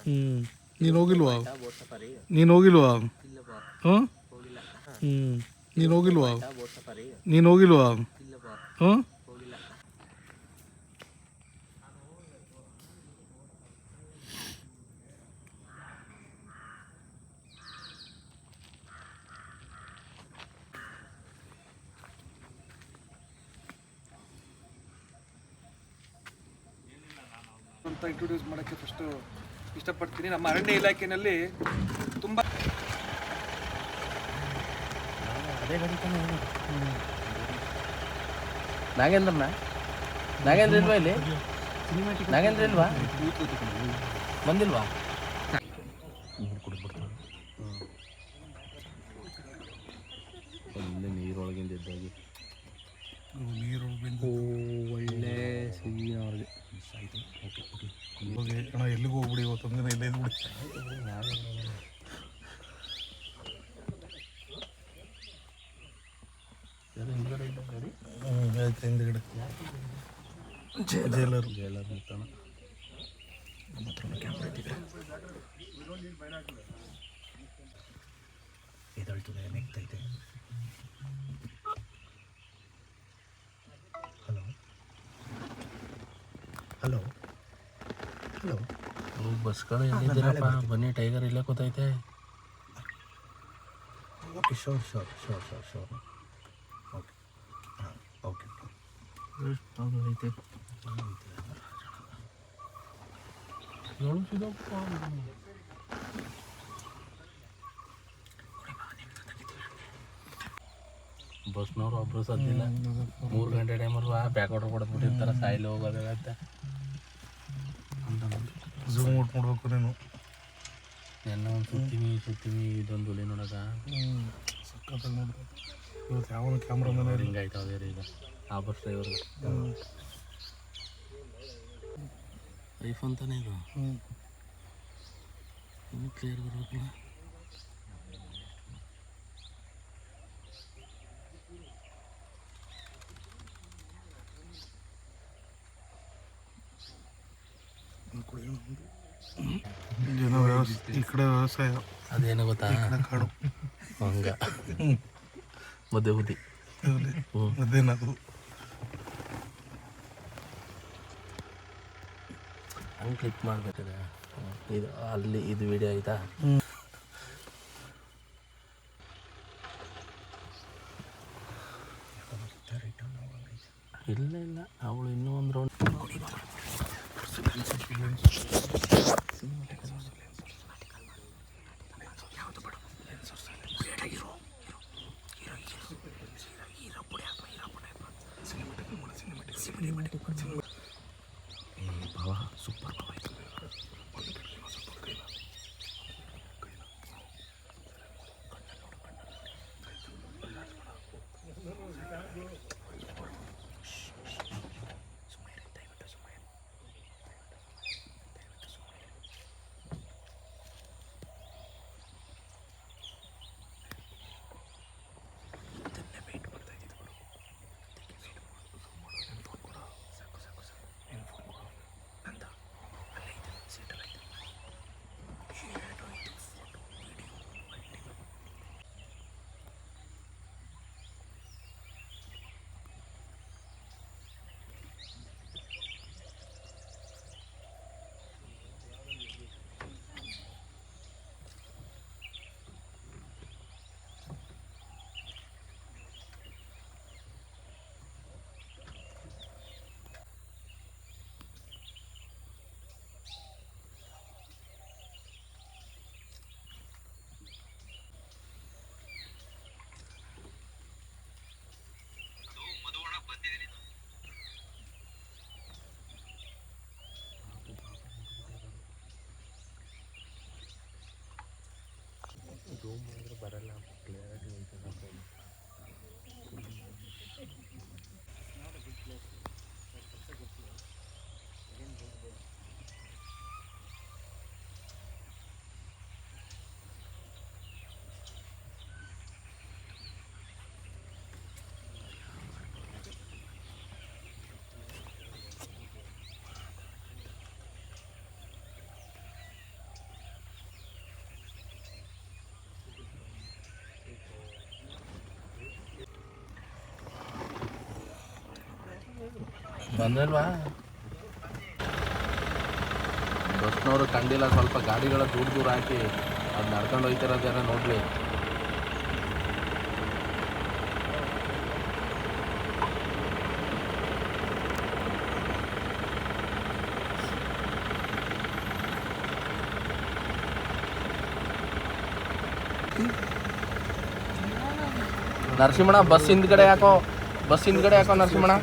ನೀನು ಹೋಗಿಲ್ವಾ? ನೀನು ಹೋಗಿಲ್ವಾ? ಹಾಂ ನೀನು ಹೋಗಿಲ್ವಾ? ನೀನು ಹೋಗಿಲ್ವಾ? ಹಾಂ ಅಂತ ಇಂಟ್ರೊಡ್ಯೂಸ್ ಮಾಡೋಕ್ಕೆ ಫಸ್ಟು ಇಷ್ಟಪಡ್ತೀನಿ. ನಮ್ಮ ಅರಣ್ಯ ಇಲಾಖೆಯಲ್ಲಿ ತುಂಬ ನಾಗೇಂದ್ರ ಇಲ್ವಾ ಇಲ್ಲಿ? ನಾಗೇಂದ್ರ ಇಲ್ವಾ? ಬಂದಿಲ್ವಾ? ಒಳ್ಳೆ ನೀರೊಳಗಿಂದ ಇದ್ದಾಗಿ ಒಳ್ಳೆ ಸಿಹಿ ಅವ್ರಿಗೆ ಅಣ್ಣ ಎಲ್ಲಿಗೆ ಹೋಗ್ಬಿಡಿ ಇವತ್ತೊಂದಿನ ಇಲ್ಲೇ ಇದ್ಬಿಡಿ. ಹಿಂದ್ಗಡೆ ಜೈಲರ್ ಮುತ್ತಣ ಕ್ಯಾಮ್ರಾ ಇದ್ದಿದೆ ಎದಳ್ತದೆ ನೆಗ್ತೈತೆ. ಹಲೋ ಹಲೋ ಹಲೋ ಬಸ್ಗಳು ಎಲ್ಲಿದ್ದೀರಪ್ಪ? ಬನ್ನಿ, ಟೈಗರ್ ಇಲ್ಲೇ ಕೂತೈತೆ. Okay sure sure sure sure sure okay ಹಾಂ ಓಕೆ ಹೌದು ಐತೆ. ಬಸ್ನವ್ರು ಒಬ್ಬರು ಸದ್ದಿಲ್ಲ. 3 ಗಂಟೆ ಟೈಮಲ್ಲಿ ಬ್ಯಾಕ್ ವಾಟರ್ ಕೊಡ್ಬಿಟ್ಟಿರ್ತಾರೆ, ಸಾಯಿಲ್ ಹೋಗೋದಾಗತ್ತೆ. ಝೂಮ್ ಔಟ್ ಮಾಡ್ಬೇಕು ನೀನು. ಎಲ್ಲ ಒಂದು ಸುತ್ತೀವಿ ಇದೊಂದು ಹುಲಿ ನೋಡಕ ಸಕ್ಕತ್ತಾಗಿ ನೋಡ್ಬೇಕು. ಇವತ್ತು ಯಾವ ಕ್ಯಾಮ್ರಾಮನ್ ಹಿಂಗೆ ಆಯ್ತಾವ್ದೇ ರೀ ಈಗ ಆ ಬಸ್ ಡ್ರೈವರ್ಗೆ ಲೈಫ್ ಅಂತಾನೆ ಇದು. ಇನ್ನೂ ಕ್ಲಿಯರ್ ಬರಬೇಕಲ್ಲ. ಈ ಕಡೆ ವ್ಯವಸಾಯ, ಅದೇನು ಗೊತ್ತಾ? ಕಾಡು ಹಂಗ ಮದ್ದೆ ಹುಲಿ ಅದೇನದು ಹಂಗೆ ಕ್ಲಿಕ್ ಮಾಡಬೇಕಿದೆ. ಇದು ಅಲ್ಲಿ ಇದು ವಿಡಿಯೋ ಆಯ್ತಾ? ಇಲ್ಲ ಇಲ್ಲ, ಅವಳು ಇನ್ನೂ ಒಂದು ರೌಂಡ್ ಬಂದಲ್ವಾ ಬಸ್ನವರು ಕಂಡಿಲ್ಲ, ಸ್ವಲ್ಪ ಗಾಡಿಗಳ ದೂರ ದೂರ ಹಾಕಿ ಅದು ನಡ್ಕೊಂಡು ಹೋಗ್ತಿರೋದು ಯಾರ ನೋಡ್ಲಿ. ನರಸಿಂಹಣ್ಣ ಬಸ್ ಹಿಂದ್ಗಡೆ ಯಾಕೋ ನರಸಿಂಹಣ್ಣ.